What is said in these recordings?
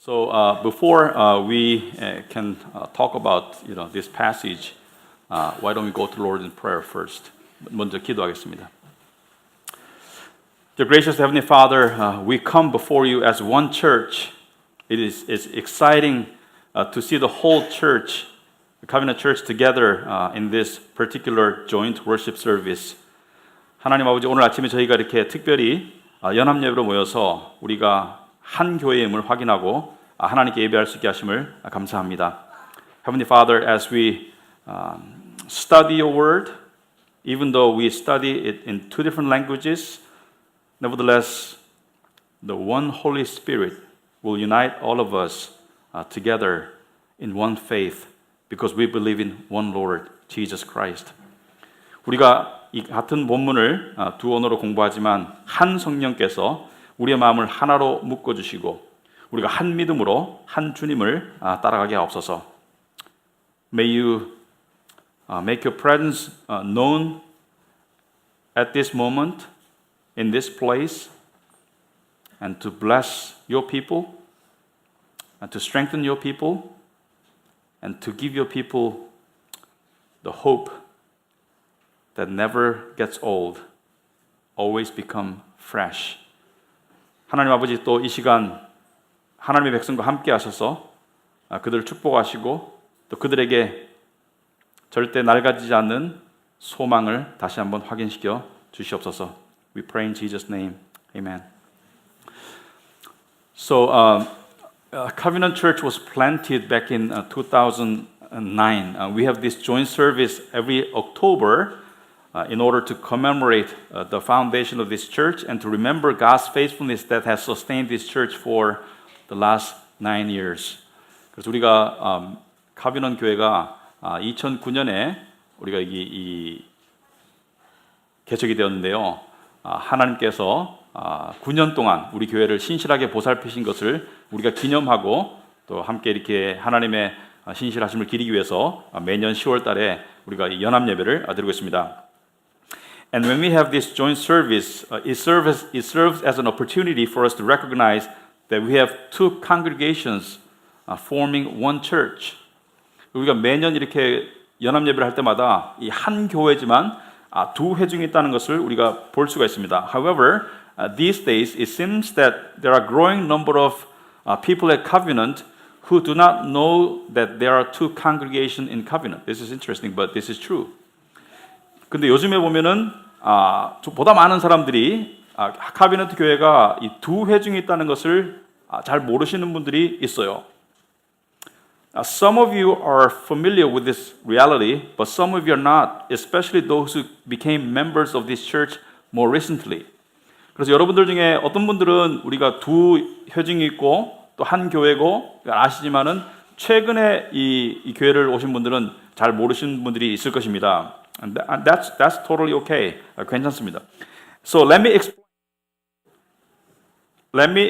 Before we can talk about this passage, why don't we go to the Lord in prayer first? 먼저 기도하겠습니다. Dear gracious Heavenly Father, we come before you as one church. It's exciting to see the whole church, the Covenant Church, together in this particular joint worship service. 하나님 아버지, 오늘 아침에 저희가 이렇게 특별히 연합예배로 모여서 우리가 한 교회임을 확인하고 하나님께 예배할 수 있게 하심을 감사합니다. Heavenly Father, as we study your word, even though we study it in two different languages, nevertheless, the one Holy Spirit will unite all of us together in one faith because we believe in one Lord, Jesus Christ. 우리가 이 같은 본문을 두 언어로 공부하지만 한 성령께서 우리의 마음을 하나로 묶어주시고 우리가 한 믿음으로 한 주님을 따라가게 하옵소서. May you make your presence known at this moment in this place and to bless your people and to strengthen your people and to give your people the hope that never gets old, always become fresh. 하나님 아버지, 또 이 시간 하나님의 백성과 함께 하셔서 그들을 축복하시고 또 그들에게 절대 낡아지지 않는 소망을 다시 한번 확인시켜 주시옵소서. We pray in Jesus' name. Amen. So, Covenant Church was planted back in 2009. We have this joint service every October in order to commemorate the foundation of this church and to remember God's faithfulness that has sustained this church for the last 9 years. 그래서 우리가 카비넌 교회가 2009년에 우리가 이 개척이 되었는데요. 하나님께서 9년 동안 우리 교회를 신실하게 보살피신 것을 우리가 기념하고 또 함께 이렇게 하나님의 신실하심을 기리기 위해서 매년 10월 달에 우리가 이 연합 예배를 드리고 있습니다. And when we have this joint service, it serves as an opportunity for us to recognize that we have two congregations forming one church. 우리가 매년 이렇게 연합 예배를 할 때마다 이 한 교회지만 두 회중이 있다는 것을 우리가 볼 수가 있습니다. However, these days it seems that there are a growing number of people at Covenant who do not know that there are two congregations in Covenant. This is interesting, but this is true. 근데 요즘에 보면은 보다 많은 사람들이 카비넌트 교회가 이 두 회중이 있다는 것을 잘 모르시는 분들이 있어요. Some of you are familiar with this reality, but some of you are not, especially those who became members of this church more recently. 그래서 여러분들 중에 어떤 분들은 우리가 두 회중이 있고 또 한 교회고 아시지만은 최근에 이 교회를 오신 분들은 잘 모르시는 분들이 있을 것입니다. And that's totally okay. 괜찮습니다. So let me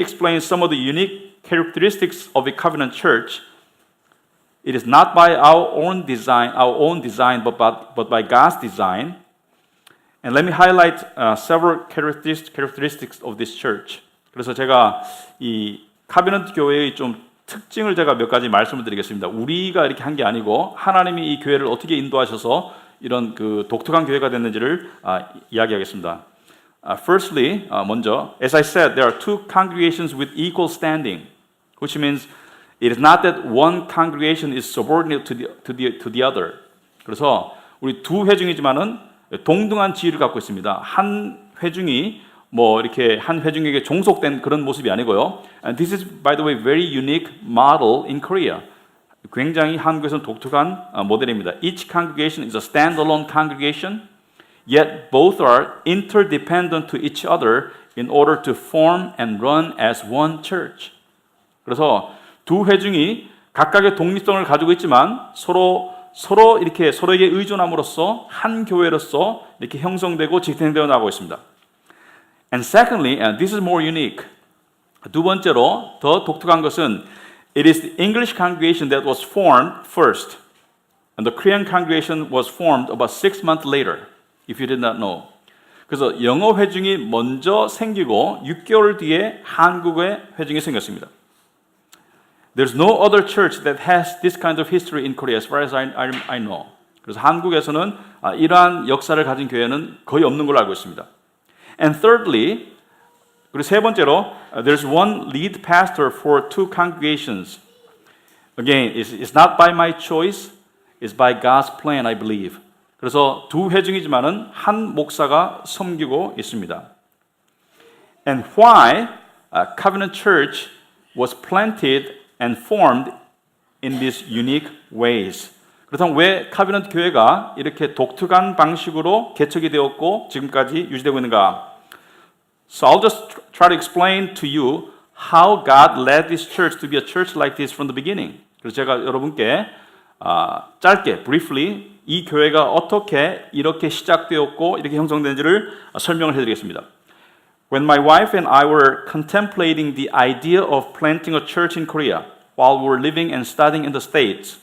explain some of the unique characteristics of a covenant church. It is not by our own design, but by God's design. And let me highlight several characteristics of this church. 그래서 제가 이 카비넌트 교회의 좀 특징을 제가 몇 가지 말씀을 드리겠습니다. 우리가 이렇게 한 게 아니고 하나님이 이 교회를 어떻게 인도하셔서 이런 그 독특한 교회가 됐는지를 이야기하겠습니다. Firstly, 먼저, as I said, there are two congregations with equal standing, which means it is not that one congregation is subordinate to the other. 그래서 우리 두 회중이지만은 동등한 지위를 갖고 있습니다. 한 회중이 뭐 이렇게 한 회중에게 종속된 그런 모습이 아니고요. And this is, by the way, very unique model in Korea. 굉장히 한국에서는 독특한 모델입니다. Each congregation is a standalone congregation, yet both are interdependent to each other in order to form and run as one church. 그래서 두 회중이 각각의 독립성을 가지고 있지만 서로 이렇게 서로에게 의존함으로써 한 교회로서 이렇게 형성되고 지탱되어 나가고 있습니다. And secondly, and this is more unique. 두 번째로 더 독특한 것은 it is the English congregation that was formed first, and the Korean congregation was formed about 6 months later. If you did not know. 그래서 영어 회중이 먼저 생기고 6개월 뒤에 한국의 회중이 생겼습니다. There's no other church that has this kind of history in Korea as far as I know. 그래서 한국에서는 이러한 역사를 가진 교회는 거의 없는 걸로 알고 있습니다. And thirdly, 그리고 세 번째로, there's one lead pastor for two congregations. Again, it's not by my choice, it's by God's plan, I believe. 그래서 두 회중이지만은 한 목사가 섬기고 있습니다. And why Covenant Church was planted and formed in these unique ways. 그렇다면 왜 카비넌트 교회가 이렇게 독특한 방식으로 개척이 되었고 지금까지 유지되고 있는가? So I'll just try to explain to you how God led this church to be a church like this from the beginning. 그래서 제가 여러분께 짧게, briefly 이 교회가 어떻게 이렇게 시작되었고 이렇게 형성된지를 설명을 해드리겠습니다. When my wife and I were contemplating the idea of planting a church in Korea while we were living and studying in the States,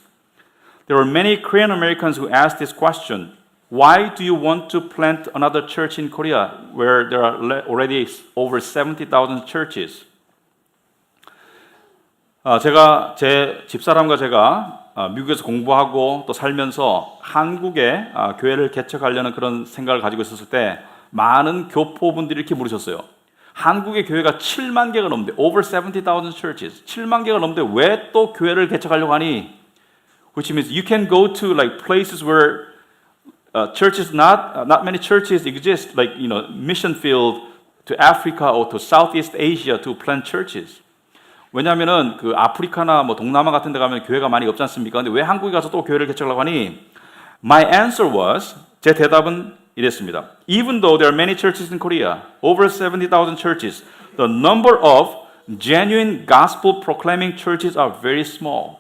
there were many Korean Americans who asked this question: why do you want to plant another church in Korea where there are already over 70,000 churches? 제가 제 집사람과 제가 미국에서 공부하고 또 살면서 한국에 교회를 개척하려는 그런 생각을 가지고 있었을 때 많은 교포분들이 이렇게 물으셨어요. 한국의 교회가 7만 개가 넘는데, over 70,000 churches, 7만 개가 넘는데 왜 또 교회를 개척하려고 하니? Which means you can go to like places where churches not many churches exist, like mission field to Africa or to Southeast Asia to plant churches. 왜냐하면은 그 아프리카나 뭐 동남아 같은 데 가면 교회가 많이 없지 않습니까? 근데 왜 한국에 가서 또 교회를 개척하려고 하니? My answer was, 제 대답은 이랬습니다. Even though there are many churches in Korea, over 70,000 churches, the number of genuine gospel proclaiming churches are very small.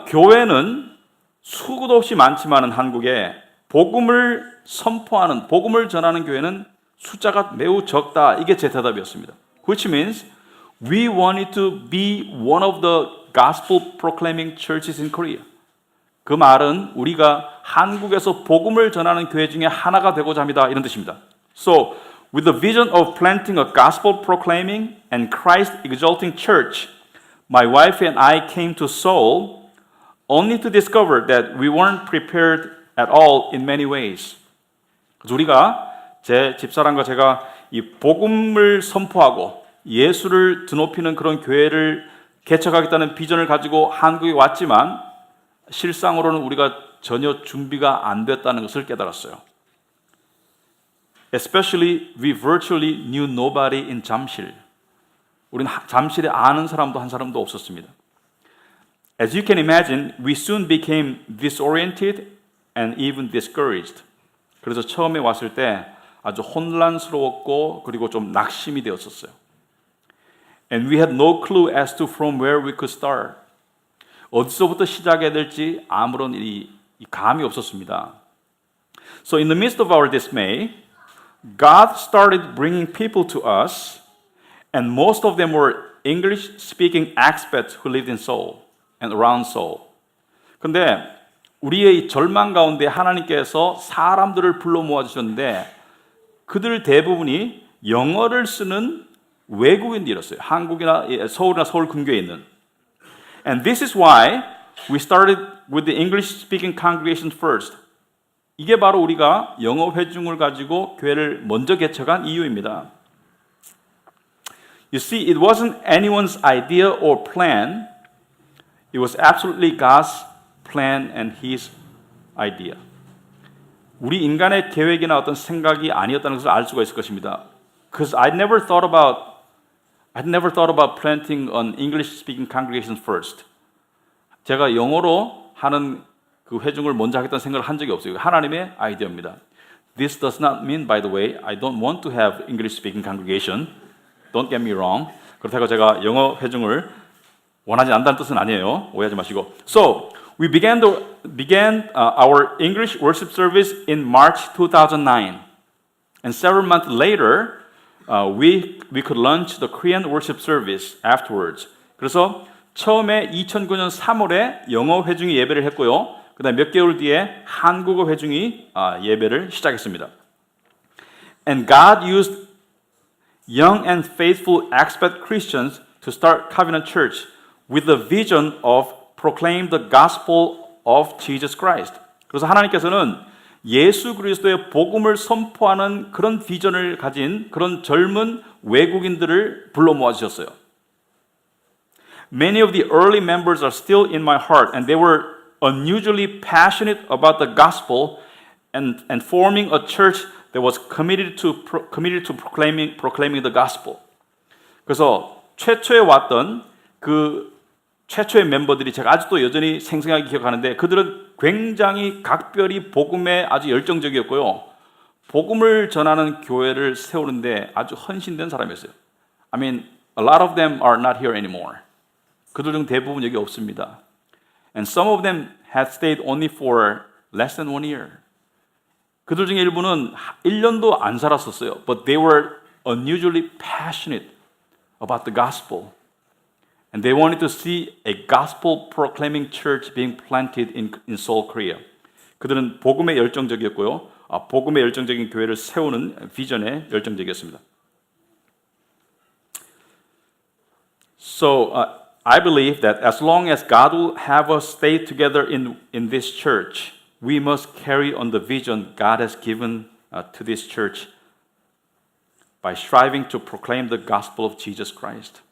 교회는 수도 없이 많지만은 한국에 복음을 선포하는, 복음을 전하는 교회는 숫자가 매우 적다. 이게 제 대답이었습니다. Which means we wanted to be one of the gospel proclaiming churches in Korea. 그 말은 우리가 한국에서 복음을 전하는 교회 중에 하나가 되고자 합니다. 이런 뜻입니다. So, with the vision of planting a gospel proclaiming and Christ exalting church, my wife and I came to Seoul only to discover that we weren't prepared at all in many ways. 그래서 우리가 제 집사람과 제가 이 복음을 선포하고 예수를 드높이는 그런 교회를 개척하겠다는 비전을 가지고 한국에 왔지만 실상으로는 우리가 전혀 준비가 안 됐다는 것을 깨달았어요. Especially we virtually knew nobody in 잠실. 우리는 잠실에 아는 사람도 한 사람도 없었습니다. As you can imagine, we soon became disoriented and even discouraged. 그래서 처음에 왔을 때 아주 혼란스러웠고 그리고 좀 낙심이 되었었어요. And we had no clue as to from where we could start. 어디서부터 시작해야 될지 아무런 이 감이 없었습니다. So in the midst of our dismay, God started bringing people to us, and most of them were English-speaking expats who lived in Seoul and around Seoul. 근데 우리의 절망 가운데 하나님께서 사람들을 불러 모아주셨는데 그들 대부분이 영어를 쓰는 외국인들이었어요. 한국이나 서울이나 서울 근교에 있는. And this is why we started with the English-speaking congregation first. 이게 바로 우리가 영어 회중을 가지고 교회를 먼저 개척한 이유입니다. You see, it wasn't anyone's idea or plan. It was absolutely God's plan and His idea. 우리 인간의 계획이나 어떤 생각이 아니었다는 것을 알 수가 있을 것입니다. Because I'd never thought about planting an English-speaking congregation first. 제가 영어로 하는 그 회중을 먼저 하겠다는 생각을 한 적이 없어요. 하나님의 아이디어입니다. This does not mean, by the way, I don't want to have English-speaking congregation. Don't get me wrong. 그렇다고 제가 영어 회중을 원하지 않는다는 뜻은 아니에요. 오해하지 마시고. So, we began our English worship service in March 2009. And several months later, we could launch the Korean worship service afterwards. 그래서 처음에 2009년 3월에 영어 회중이 예배를 했고요. 그다음 몇 개월 뒤에 한국어 회중이 예배를 시작했습니다. And God used young and faithful expat Christians to to start Covenant Church with the vision of proclaim the gospel of Jesus Christ. 그래서 하나님께서는 예수 그리스도의 복음을 선포하는 그런 비전을 가진 그런 젊은 외국인들을 불러 모아주셨어요. Many of the early members are still in my heart, and they were unusually passionate about the gospel and forming a church that was committed to proclaiming the gospel. 그래서 최초에 왔던 그 최초의 멤버들이 제가 아직도 여전히 생생하게 기억하는데 그들은 굉장히 각별히 복음에 아주 열정적이었고요. 복음을 전하는 교회를 세우는데 아주 헌신된 사람이었어요. I mean, a lot of them are not here anymore. 그들 중 대부분 여기 없습니다. And some of them had stayed only for less than 1 year. 그들 중에 일부는 1년도 안 살았었어요. But they were unusually passionate about the gospel. And they wanted to see a gospel proclaiming church being planted in Seoul, Korea. 그들은 복음에 열정적이었고요. 복음에 열정적인 교회를 세우는 비전에 열정적이었습니다. So I believe that as long as God will have us stay together in this church, we must carry on the vision God has given to this church by striving to proclaim the gospel of Jesus Christ.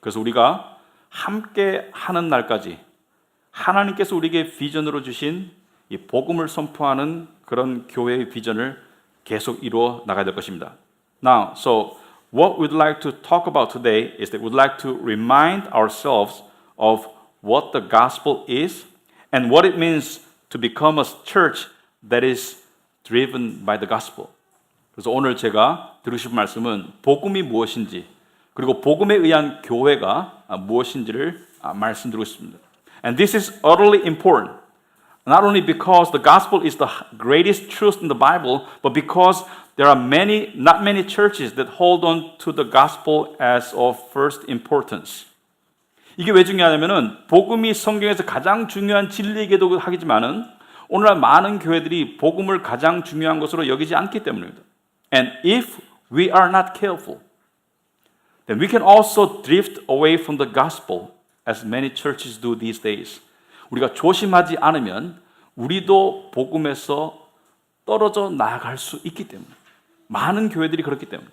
그래서 우리가 함께 하는 날까지 하나님께서 우리에게 비전으로 주신 이 복음을 선포하는 그런 교회의 비전을 계속 이루어 나가야 될 것입니다. Now, so what we'd like to talk about today is that we'd like to remind ourselves of what the gospel is and what it means to become a church that is driven by the gospel. 그래서 오늘 제가 들으실 말씀은 복음이 무엇인지 그리고 복음에 의한 교회가 무엇인지를 말씀드리고 싶습니다. And this is utterly important. Not only because the gospel is the greatest truth in the Bible, but because there are not many churches that hold on to the gospel as of first importance. 이게 왜 중요하냐면은 복음이 성경에서 가장 중요한 진리이기도 하지만은 오늘날 많은 교회들이 복음을 가장 중요한 것으로 여기지 않기 때문입니다. And if we are not careful, then we can also drift away from the gospel as many churches do these days. 우리가 조심하지 않으면 우리도 복음에서 떨어져 나아갈 수 있기 때문에 많은 교회들이 그렇기 때문에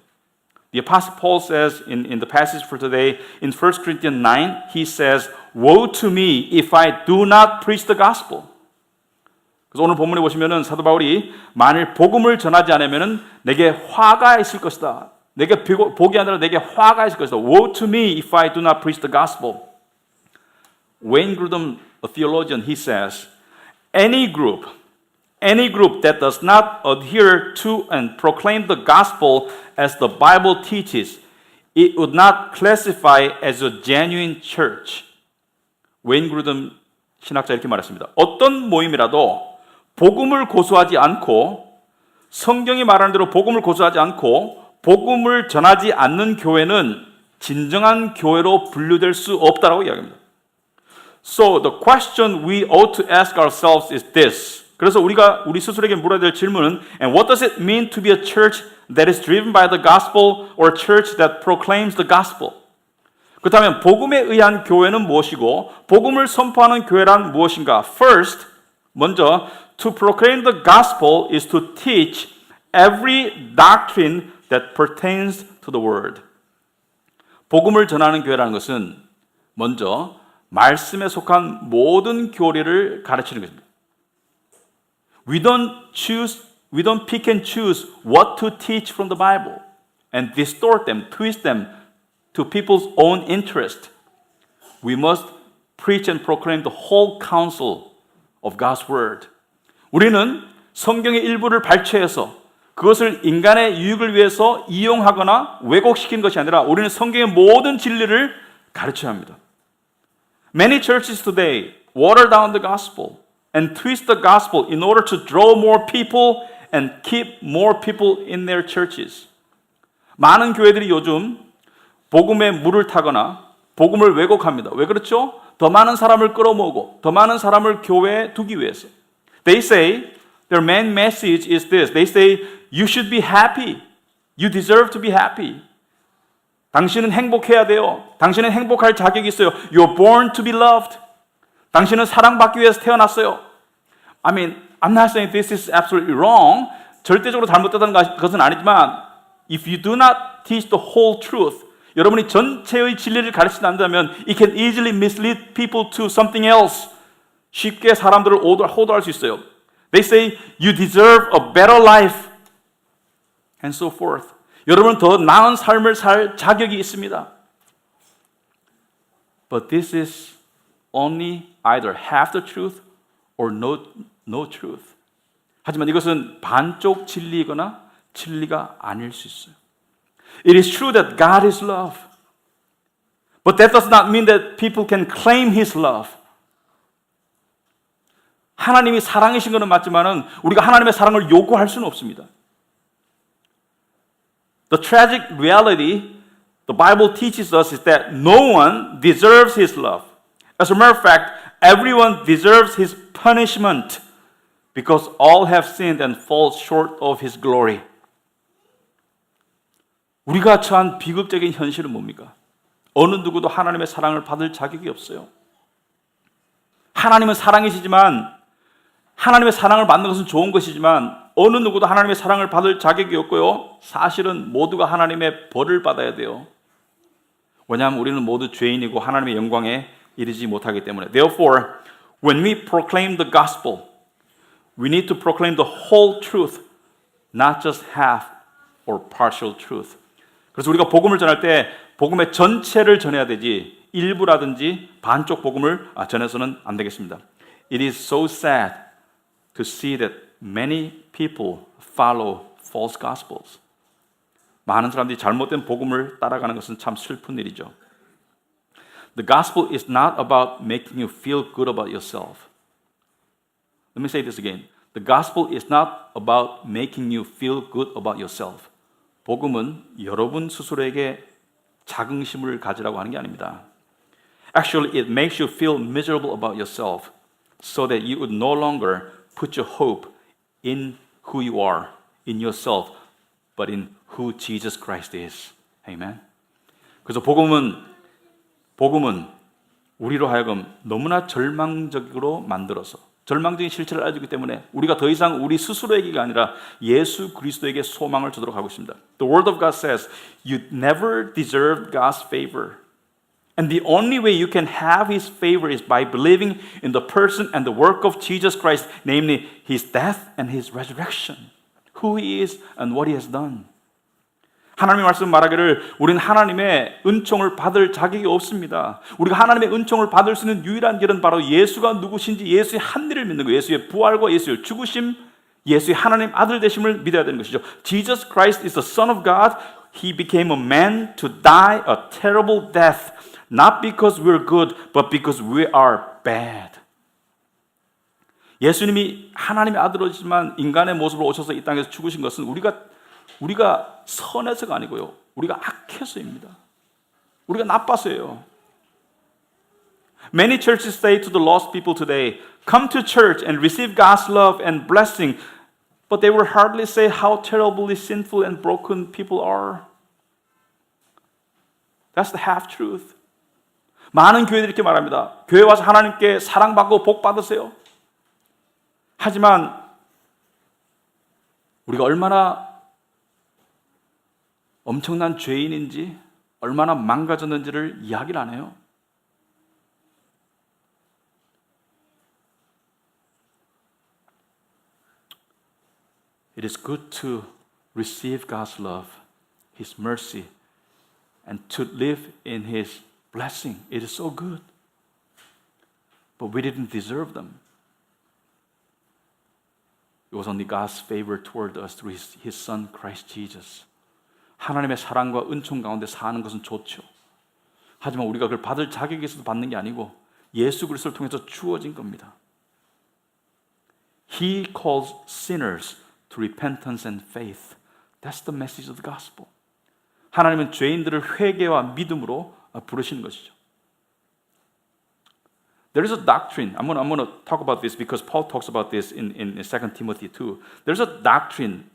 The Apostle Paul says in the passage for today in 1 Corinthians 9 he says Woe to me if I do not preach the gospel. 그래서 오늘 본문에 보시면은 사도 바울이 만일 복음을 전하지 않으면은 내게 화가 있을 것이다. 내게 복이 아니라 내게 화가 있을 것이다. Woe to me if I do not preach the gospel. Wayne Grudem, a theologian, he says, any group that does not adhere to and proclaim the gospel as the Bible teaches, it would not classify as a genuine church. 웨인 그루덤 신학자 이렇게 말했습니다. 어떤 모임이라도 복음을 고수하지 않고 성경이 말하는 대로 복음을 고수하지 않고 복음을 전하지 않는 교회는 진정한 교회로 분류될 수 없다라고 이야기합니다. So the question we ought to ask ourselves is this. 그래서 우리가 우리 스스로에게 물어야 될 질문은 And what does it mean to be a church that is driven by the gospel or a church that proclaims the gospel? 그렇다면 복음에 의한 교회는 무엇이고 복음을 선포하는 교회란 무엇인가? First, 먼저 to proclaim the gospel is to teach every doctrine that pertains to the word. 복음을 전하는 교회라는 것은 먼저 말씀에 속한 모든 교리를 가르치는 것입니다. We don't pick and choose what to teach from the Bible and distort them, twist them to people's own interest. We must preach and proclaim the whole counsel of God's word. 우리는 성경의 일부를 발췌해서 그것을 인간의 유익을 위해서 이용하거나 왜곡시키는 것이 아니라 우리는 성경의 모든 진리를 가르쳐야 합니다. Many churches today water down the gospel and twist the gospel in order to draw more people and keep more people in their churches. 많은 교회들이 요즘 복음에 물을 타거나 복음을 왜곡합니다. 왜 그렇죠? 더 많은 사람을 끌어모으고 더 많은 사람을 교회에 두기 위해서. They say their main message is this. They say you should be happy. You deserve to be happy. 당신은 행복해야 돼요. 당신은 행복할 자격이 있어요. You're born to be loved. 당신은 사랑받기 위해서 태어났어요. I mean, I'm not saying this is absolutely wrong. 절대적으로 잘못되다는 것은 아니지만 if you do not teach the whole truth, 여러분이 전체의 진리를 가르치지 않는다면 it can easily mislead people to something else. 쉽게 사람들을 호도할 수 있어요. They say you deserve a better life and so forth. 여러분은 더 나은 삶을 살 자격이 있습니다. But this is only either half the truth or no truth. 하지만 이것은 반쪽 진리이거나 진리가 아닐 수 있어요. It is true that God is love. But that does not mean that people can claim His love. 하나님이 사랑이신 것은 맞지만은 우리가 하나님의 사랑을 요구할 수는 없습니다. The tragic reality the Bible teaches us is that no one deserves His love. As a matter of fact, everyone deserves His punishment because all have sinned and fall short of His glory. 우리가 처한 비극적인 현실은 뭡니까? 어느 누구도 하나님의 사랑을 받을 자격이 없어요. 하나님은 사랑이시지만 하나님의 사랑을 받는 것은 좋은 것이지만 어느 누구도 하나님의 사랑을 받을 자격이 없고요. 사실은 모두가 하나님의 벌을 받아야 돼요. 왜냐하면 우리는 모두 죄인이고 하나님의 영광에 이르지 못하기 때문에. Therefore, when we proclaim the gospel, we need to proclaim the whole truth, not just half or partial truth. 그래서 우리가 복음을 전할 때 복음의 전체를 전해야 되지 일부라든지 반쪽 복음을 전해서는 안 되겠습니다. It is so sad to see that many people follow false gospels. 많은 사람들이 잘못된 복음을 따라가는 것은 참 슬픈 일이죠. The gospel is not about making you feel good about yourself. Let me say this again. The gospel is not about making you feel good about yourself. 복음은 여러분 스스로에게 자긍심을 가지라고 하는 게 아닙니다. Actually, it makes you feel miserable about yourself so that you would no longer put your hope in who you are, in yourself, but in who Jesus Christ is. Amen. 그래서 복음은 우리로 하여금 너무나 절망적으로 만들어서 절망적인 실체를 알려주기 때문에 우리가 더 이상 우리 스스로에게가 아니라 예수 그리스도에게 소망을 주도록 하고 있습니다. The Word of God says, you never deserved God's favor. And the only way you can have His favor is by believing in the person and the work of Jesus Christ, namely His death and His resurrection, who He is and what He has done. 하나님의 말씀 말하기를 우리는 하나님의 은총을 받을 자격이 없습니다. 우리가 하나님의 은총을 받을 수 있는 유일한 길은 바로 예수가 누구신지 예수의 한 일을 믿는 거예요. 예수의 부활과 예수의 죽으심, 예수의 하나님 아들 되심을 믿어야 되는 것이죠. Jesus Christ is the Son of God. He became a man to die a terrible death. Not because we're good, but because we are bad. 예수님이 하나님의 아들이지만 인간의 모습으로 오셔서 이 땅에서 죽으신 것은 우리가 선해서가 아니고요. 우리가 악해서입니다. 우리가 나빠서예요. Many churches say to the lost people today, come to church and receive God's love and blessing, but they will hardly say how terribly sinful and broken people are. That's the half truth. 많은 교회들이 이렇게 말합니다. 교회 와서 하나님께 사랑받고 복 받으세요. 하지만 우리가 얼마나 엄청난 죄인인지 얼마나 망가졌는지를 이야기를 안 해요. It is good to receive God's love, His mercy, and to live in His blessing. It is so good. But we didn't deserve them. It was only God's favor toward us through His Son, Christ Jesus. 하나님의 사랑과 은총 가운데 사는 것은 좋죠. 하지만 우리가 그걸 받을 자격이 있어서 받는 게 아니고 예수 그리스도를 통해서 주어진 겁니다. He calls sinners to repentance and faith. That's the message of the gospel. 하나님은 죄인들을 회개와 믿음으로 부르시는 것이죠. There is a doctrine. I'm going to talk about this because Paul talks about this in 2 Timothy 2. There's a doctrine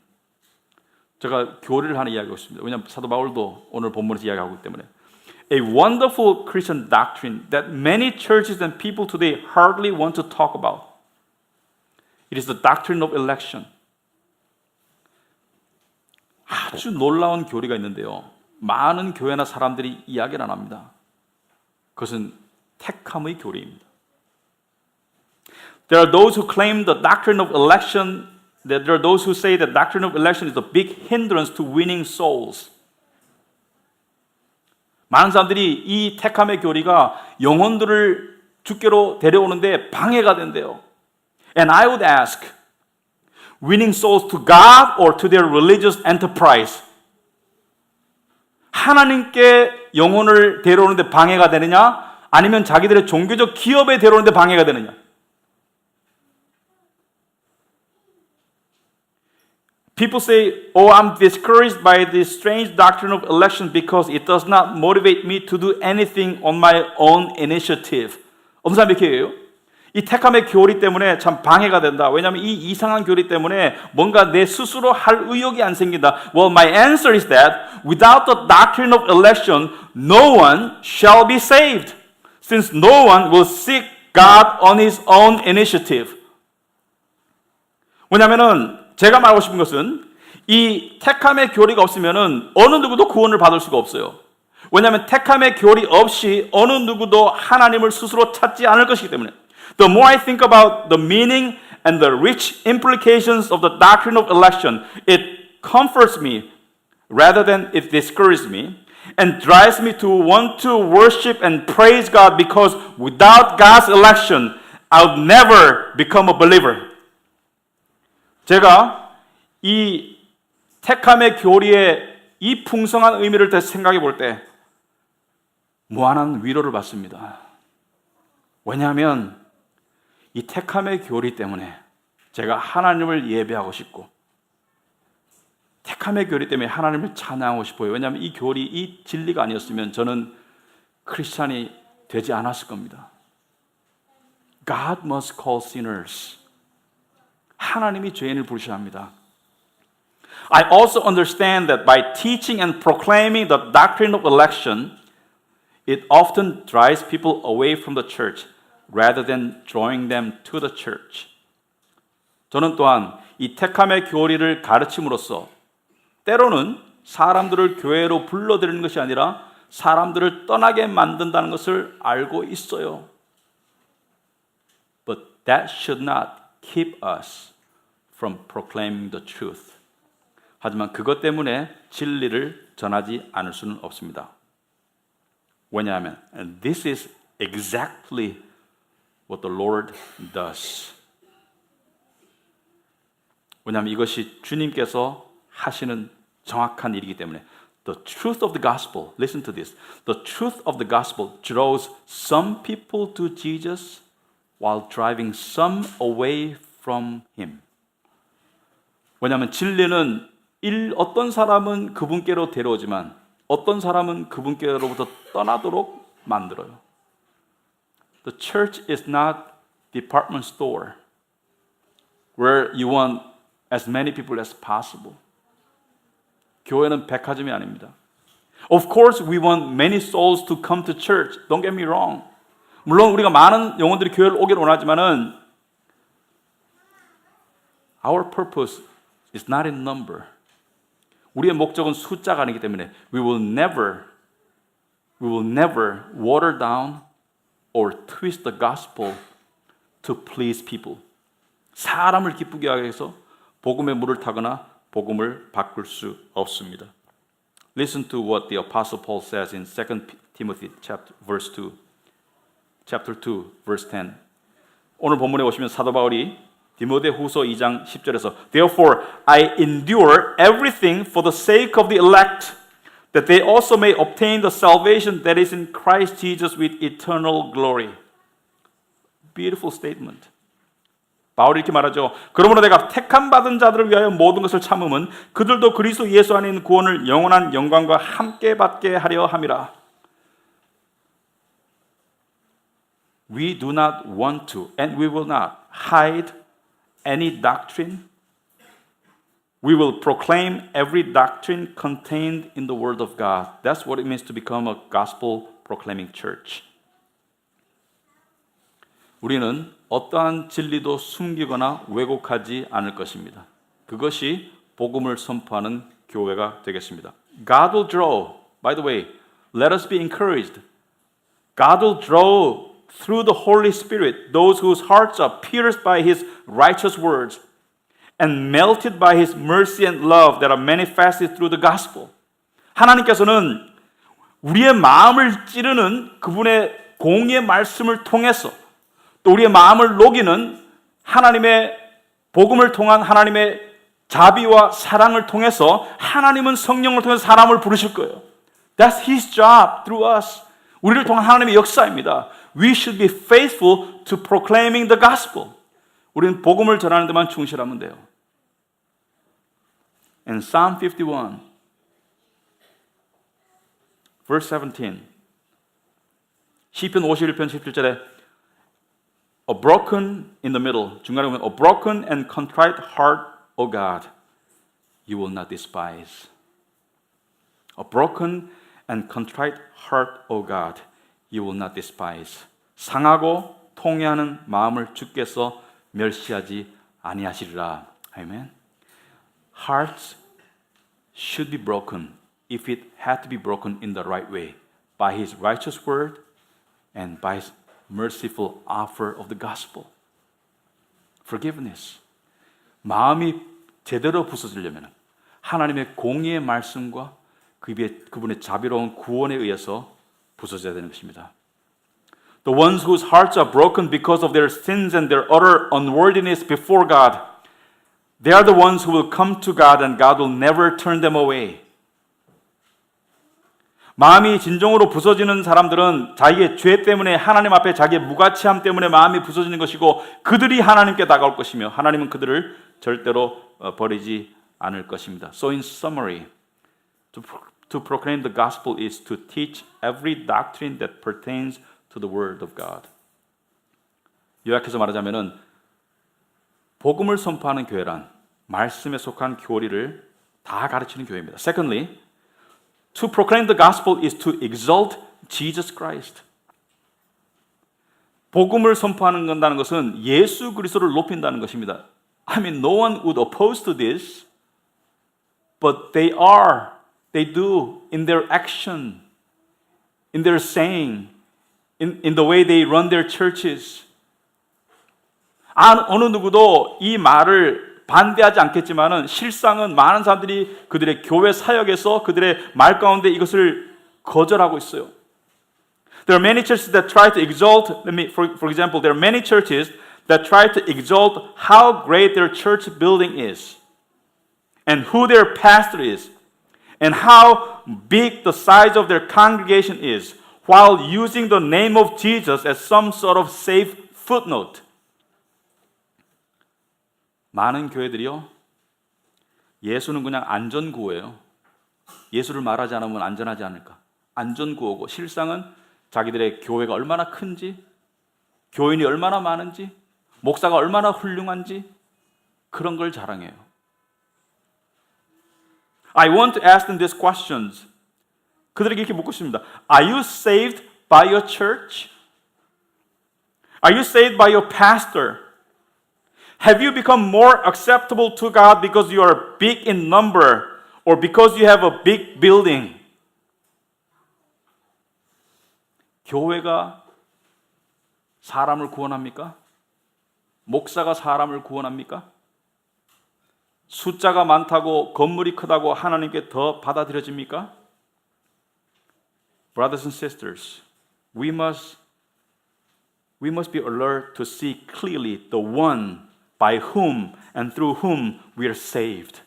제가 교리를 하나 이야기하고 있습니다. 왜냐하면 사도 바울도 오늘 본문에서 이야기하고 있기 때문에. A wonderful Christian doctrine that many churches and people today hardly want to talk about. It is the doctrine of election. 아주 놀라운 교리가 있는데요. 많은 교회나 사람들이 이야기를 안 합니다. 그것은 택함의 교리입니다. There are those who claim the doctrine of election, that there are those who say that doctrine of election is a big hindrance to winning souls. 많은 사람들이 이 택함의 교리가 영혼들을 주께로 데려오는데 방해가 된대요. And I would ask, winning souls to God or to their religious enterprise? 하나님께 영혼을 데려오는데 방해가 되느냐? 아니면 자기들의 종교적 기업에 데려오는데 방해가 되느냐? People say, oh, I'm discouraged by this strange doctrine of election because it does not motivate me to do anything on my own initiative. 어떤 사람이 이렇게 해요? 이 택함의 교리 때문에 참 방해가 된다. 왜냐하면 이 이상한 교리 때문에 뭔가 내 스스로 할 의욕이 안 생긴다. Well, my answer is that without the doctrine of election, no one shall be saved, since no one will seek God on his own initiative. 왜냐하면은 제가 말하고 싶은 것은 이 택함의 교리가 없으면은 어느 누구도 구원을 받을 수가 없어요. 왜냐하면 택함의 교리 없이 어느 누구도 하나님을 스스로 찾지 않을 것이기 때문에. The more I think about the meaning and the rich implications of the doctrine of election, it comforts me rather than it discourages me and drives me to want to worship and praise God because without God's election, I'll never become a believer. 제가 이 택함의 교리의 이 풍성한 의미를 다시 생각해 볼 때 무한한 위로를 받습니다. 왜냐하면 이 택함의 교리 때문에 제가 하나님을 예배하고 싶고 택함의 교리 때문에 하나님을 찬양하고 싶어요. 왜냐하면 이 교리, 이 진리가 아니었으면 저는 크리스찬이 되지 않았을 겁니다. God must call sinners. 하나님이 죄인을 부르셔야 합니다. I also understand that by teaching and proclaiming the doctrine of election, it often drives people away from the church rather than drawing them to the church. 저는 또한 이 택함의 교리를 가르침으로써 때로는 사람들을 교회로 불러들이는 것이 아니라 사람들을 떠나게 만든다는 것을 알고 있어요. But that should not keep us from proclaiming the truth. 하지만 그것 때문에 진리를 전하지 않을 수는 없습니다. 왜냐하면 this is exactly what the Lord does. 왜냐하면 이것이 주님께서 하시는 정확한 일이기 때문에 The truth of the gospel, listen to this. The truth of the gospel draws some people to Jesus while driving some away from him. 왜냐하면 진리는 어떤 사람은 그분께로 데려오지만 어떤 사람은 그분께로부터 떠나도록 만들어요. The church is not department store where you want as many people as possible. 교회는 백화점이 아닙니다. Of course, we want many souls to come to church. Don't get me wrong. 물론 우리가 많은 영혼들이 교회를 오기를 원하지만은 our purpose is not in number. 우리의 목적은 숫자가 아니기 때문에 we will never water down or twist the gospel to please people. 사람을 기쁘게 하기 위해서 복음의 물을 타거나 복음을 바꿀 수 없습니다. Listen to what the Apostle Paul says in 2 Timothy chapter 2, verse 10. 오늘 본문에 보시면 사도 바울이 디모데후서 2장 10절에서 Therefore I endure everything for the sake of the elect, that they also may obtain the salvation that is in Christ Jesus with eternal glory. Beautiful statement. 바울이 이렇게 말하죠. 그러므로 내가 택함 받은 자들을 위하여 모든 것을 참음은 그들도 그리스도 예수 안에 있는 구원을 영원한 영광과 함께 받게 하려 함이라. We do not want to and we will not hide any doctrine We will proclaim every doctrine contained in the Word of God. That's what it means to become a gospel proclaiming church. 우리는 어떠한 진리도 숨기거나 왜곡하지 않을 것입니다. 그것이 복음을 선포하는 교회가 되겠습니다. God will draw. By the way, let us be encouraged. God will draw through the Holy Spirit those whose hearts are pierced by His righteous words and melted by His mercy and love that are manifested through the gospel. 하나님께서는 우리의 마음을 찌르는 그분의 공의의 말씀을 통해서 또 우리의 마음을 녹이는 하나님의 복음을 통한 하나님의 자비와 사랑을 통해서 하나님은 성령을 통해서 사람을 부르실 거예요. That's His job through us. 우리를 통한 하나님의 역사입니다. We should be faithful to proclaiming the gospel. 우리는 복음을 전하는 데만 충실하면 돼요. And Psalm 51, verse 17. 시편 51편 17절에 A broken in the middle, 중간에 보면 A broken and contrite heart, O God, you will not despise. A broken and contrite heart, O God, you will not despise. 상하고 통회하는 마음을 주께서 멸시하지 아니하시리라. 아멘. Hearts should be broken if it had to be broken in the right way, by His righteous word and by His merciful offer of the gospel. Forgiveness. 마음이 제대로 부서지려면 하나님의 공의의 말씀과 그분의 자비로운 구원에 의해서 부서져야 되는 것입니다. The ones whose hearts are broken because of their sins and their utter unworthiness before God, they are the ones who will come to God and God will never turn them away. 마음이 진정으로 부서지는 사람들은 자기의 죄 때문에 하나님 앞에 자기의 무가치함 때문에 마음이 부서지는 것이고 그들이 하나님께 다가올 것이며 하나님은 그들을 절대로 버리지 않을 것입니다. So in summary, to proclaim the gospel is to teach every doctrine that pertains to the word of God. 요약해서 말하자면은 복음을 선포하는 교회란 말씀에 속한 교리를 다 가르치는 교회입니다. Secondly, to proclaim the gospel is to exalt Jesus Christ. 복음을 선포하는 건다는 것은 예수 그리스도를 높인다는 것입니다. I mean, no one would oppose to this, but they do in their action, in their saying, in the way they run their churches. 어느 누구도 이 말을 반대하지 않겠지만은 실상은 많은 사람들이 그들의 교회 사역에서 그들의 말 가운데 이것을 거절하고 있어요. There are many churches that try to exalt, for example, there are many churches that try to exalt how great their church building is and who their pastor is and how big the size of their congregation is while using the name of Jesus as some sort of safe footnote. 많은 교회들이요, 예수는 그냥 안전구호예요. 예수를 말하지 않으면 안전하지 않을까. 안전구호고 실상은 자기들의 교회가 얼마나 큰지, 교인이 얼마나 많은지, 목사가 얼마나 훌륭한지 그런 걸 자랑해요. I want to ask them these questions. 그들에게 이렇게 묻고 싶습니다. Are you saved by your church? Are you saved by your pastor? Have you become more acceptable to God because you are big in number or because you have a big building? 교회가 사람을 구원합니까? 목사가 사람을 구원합니까? 숫자가 많다고 건물이 크다고 하나님께 더 받아들여집니까? Brothers and sisters, we must be alert to see clearly the one by whom and through whom we are saved.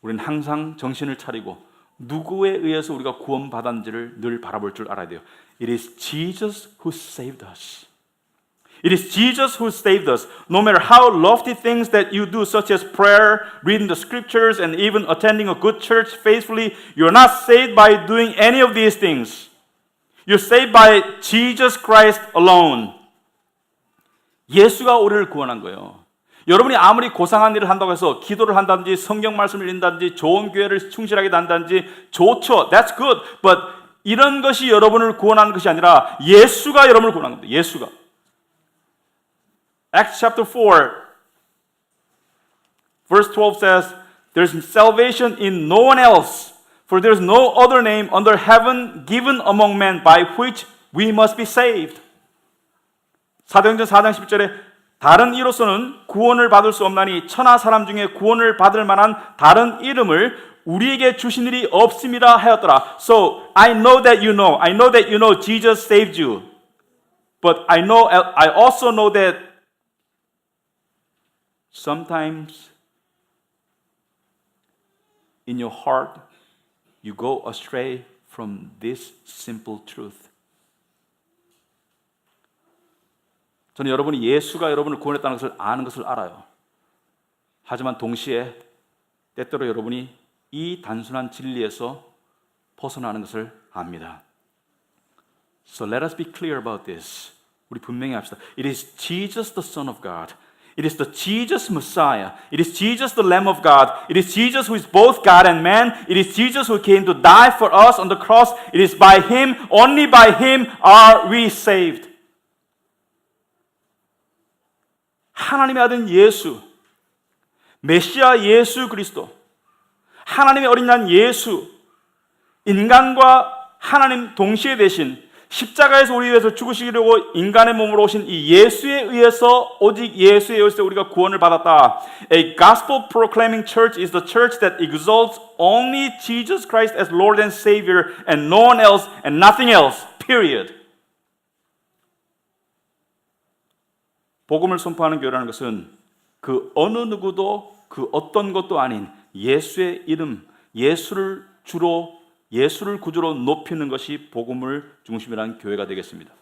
우리는 항상 정신을 차리고 누구에 의해서 우리가 구원받았는지를 늘 바라볼 줄 알아야 돼요. It is Jesus who saved us. It is Jesus who saved us. No matter how lofty things that you do, such as prayer, reading the scriptures, and even attending a good church faithfully, you're not saved by doing any of these things. You're saved by Jesus Christ alone. 예수가 우리를 구원한 거예요. 여러분이 아무리 고상한 일을 한다고 해서 기도를 한다든지 성경 말씀을 읽는다든지 좋은 교회를 충실하게 다닌다든지 좋죠. That's good. But 이런 것이 여러분을 구원하는 것이 아니라 예수가 여러분을 구원하는 겁니다. 예수가. Acts chapter 4 verse 12 says, There's salvation in no one else, for there is no other name under heaven given among men by which we must be saved. 사도행전 4장 10절에 다른 이로서는 구원을 받을 수 없나니 천하 사람 중에 구원을 받을 만한 다른 이름을 우리에게 주신 일이 없음이라 하였더라. So I know that you know Jesus saved you. But I also know that sometimes in your heart you go astray from this simple truth. 저는 여러분이 예수가 여러분을 구원했다는 것을 아는 것을 알아요. 하지만 동시에 때때로 여러분이 이 단순한 진리에서 벗어나는 것을 압니다. So let us be clear about this. 우리 분명히 합시다. It is Jesus the Son of God. It is the Jesus Messiah. It is Jesus the Lamb of God. It is Jesus who is both God and man. It is Jesus who came to die for us on the cross. It is by Him, only by Him are we saved. 하나님의 아들 예수, 메시아 예수 그리스도, 하나님의 어린 양 예수, 인간과 하나님 동시에 되신 십자가에서 우리 위해서 죽으시려고 인간의 몸으로 오신 이 예수에 의해서 오직 예수에 의해서 우리가 구원을 받았다. A gospel proclaiming church is the church that exalts only Jesus Christ as Lord and Savior and no one else and nothing else. Period. 복음을 선포하는 교회라는 것은 그 어느 누구도 그 어떤 것도 아닌 예수의 이름, 예수를 구주로 높이는 것이 복음을 중심으로 한 교회가 되겠습니다.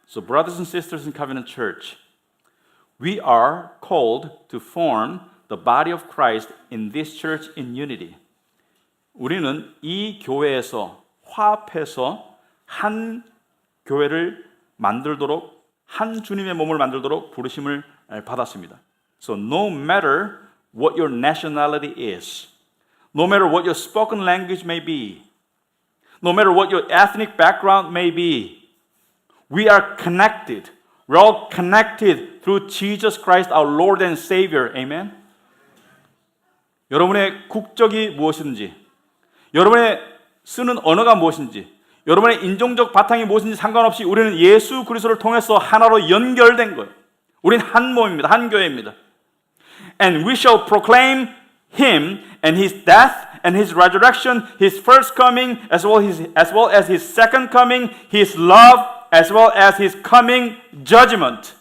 So brothers and sisters in Covenant Church, we are called to form the body of Christ in this church in unity. 우리는 이 교회에서 화합해서 한 교회를 만들도록 한 주님의 몸을 만들도록 부르심을 받았습니다. So no matter what your nationality is, no matter what your spoken language may be, no matter what your ethnic background may be, we are connected. We're all connected through Jesus Christ, our Lord and Savior. Amen? 여러분의 국적이 무엇인지, 여러분의 쓰는 언어가 무엇인지, 여러분의 인종적 바탕이 무엇인지 상관없이 우리는 예수 그리스도를 통해서 하나로 연결된 거예요. 우리는 한 몸입니다. 한 교회입니다. And we shall proclaim Him and His death and His resurrection, His first coming as well as His second coming, His love as well as His coming judgment.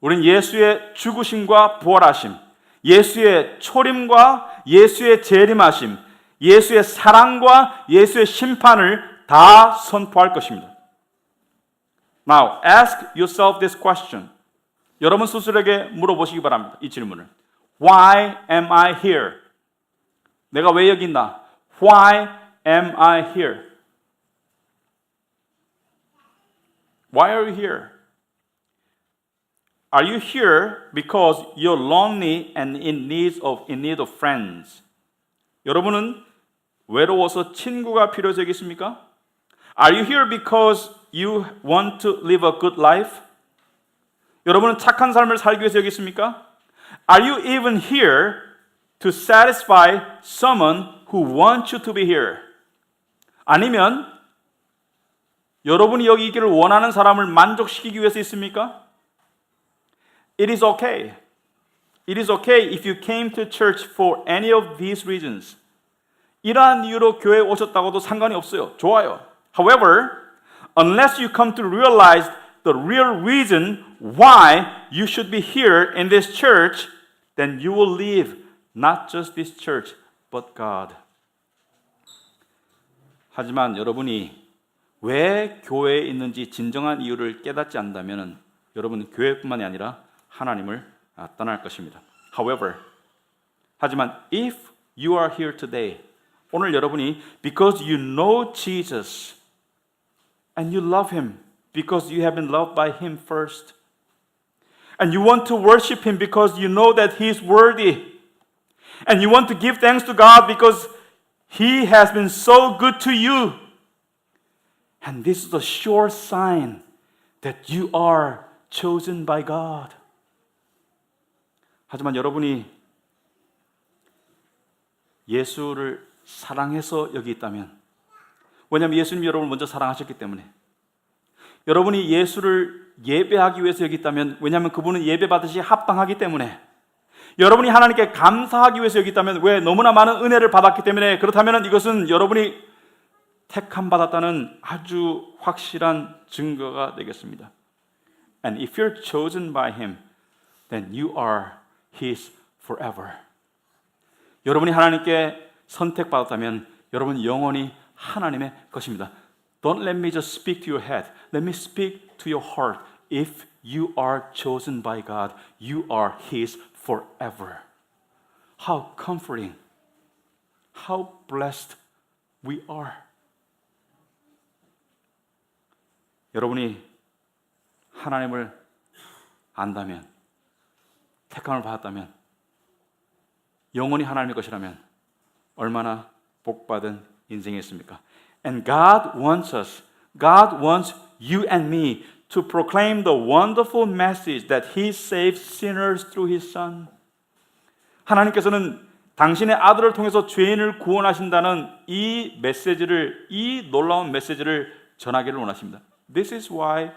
우리는 예수의 죽으심과 부활하심, 예수의 초림과 예수의 재림하심, 예수의 사랑과 예수의 심판을 다 선포할 것입니다. Now, ask yourself this question. 여러분 스스로에게 물어보시기 바랍니다. 이 질문을. Why am I here? 내가 왜 여기 있나? Why am I here? Why are you here? Are you here because you're lonely and in need of friends? 여러분은 외로워서 친구가 필요해서 여기 있습니까? Are you here because you want to live a good life? 여러분은 착한 삶을 살기 위해서 여기 있습니까? Are you even here to satisfy someone who wants you to be here? 아니면 여러분이 여기 있기를 원하는 사람을 만족시키기 위해서 있습니까? It is okay. It is okay if you came to church for any of these reasons. 이러한 이유로 교회에 오셨다고도 상관이 없어요. 좋아요. However, unless you come to realize the real reason why you should be here in this church, then you will leave not just this church, but God. 하지만 여러분이 왜 교회에 있는지 진정한 이유를 깨닫지 않는다면 여러분은 교회뿐만이 아니라 하나님을 떠날 것입니다. However, 하지만 if you are here today, 오늘 여러분이 because you know Jesus and you love Him because you have been loved by Him first, And you want to worship Him because you know that He is worthy. And you want to give thanks to God because He has been so good to you. And this is a sure sign that you are chosen by God. 하지만 여러분이 예수를 사랑해서 여기 있다면, 왜냐하면 예수님이 여러분을 먼저 사랑하셨기 때문에, 여러분이 예수를 예배하기 위해서 여기 있다면, 왜냐하면 그분은 예배받으시 합당하기 때문에, 여러분이 하나님께 감사하기 위해서 여기 있다면, 왜? 너무나 많은 은혜를 받았기 때문에, 그렇다면 이것은 여러분이 택함 받았다는 아주 확실한 증거가 되겠습니다. And if you're chosen by Him, then you are His forever. 여러분이 하나님께 선택받았다면 여러분 영원히 하나님의 것입니다. Don't let me just speak to your head. Let me speak to your heart. If you are chosen by God, you are His forever. How comforting. How blessed we are. 여러분이 하나님을 안다면, 택함을 받았다면, 영원히 하나님의 것이라면 얼마나 복받은 인생이었습니까? And God wants us, God wants you and me to proclaim the wonderful message that He saves sinners through His Son. 하나님께서는 당신의 아들을 통해서 죄인을 구원하신다는 이 메시지를, 이 놀라운 메시지를 전하기를 원하십니다. This is why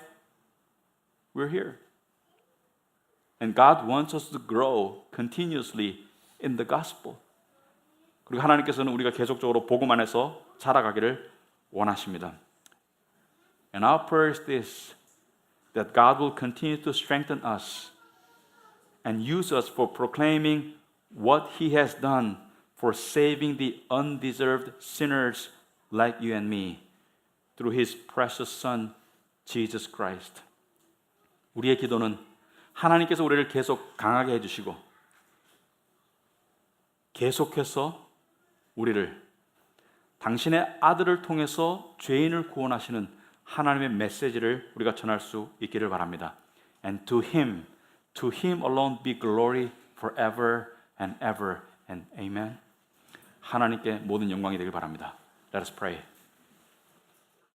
we're here. And God wants us to grow continuously in the gospel. 그리고 하나님께서는 우리가 계속적으로 복음 안에서 자라가기를 원하십니다. And our prayer is this, that God will continue to strengthen us and use us for proclaiming what He has done for saving the undeserved sinners like you and me through His precious Son, Jesus Christ. 우리의 기도는 하나님께서 우리를 계속 강하게 해주시고 계속해서 우리를 당신의 아들을 통해서 죄인을 구원하시는 하나님의 메시지를 우리가 전할 수 있기를 바랍니다. And to Him alone be glory forever and ever and amen. 하나님께 모든 영광이 되길 바랍니다. Let us pray.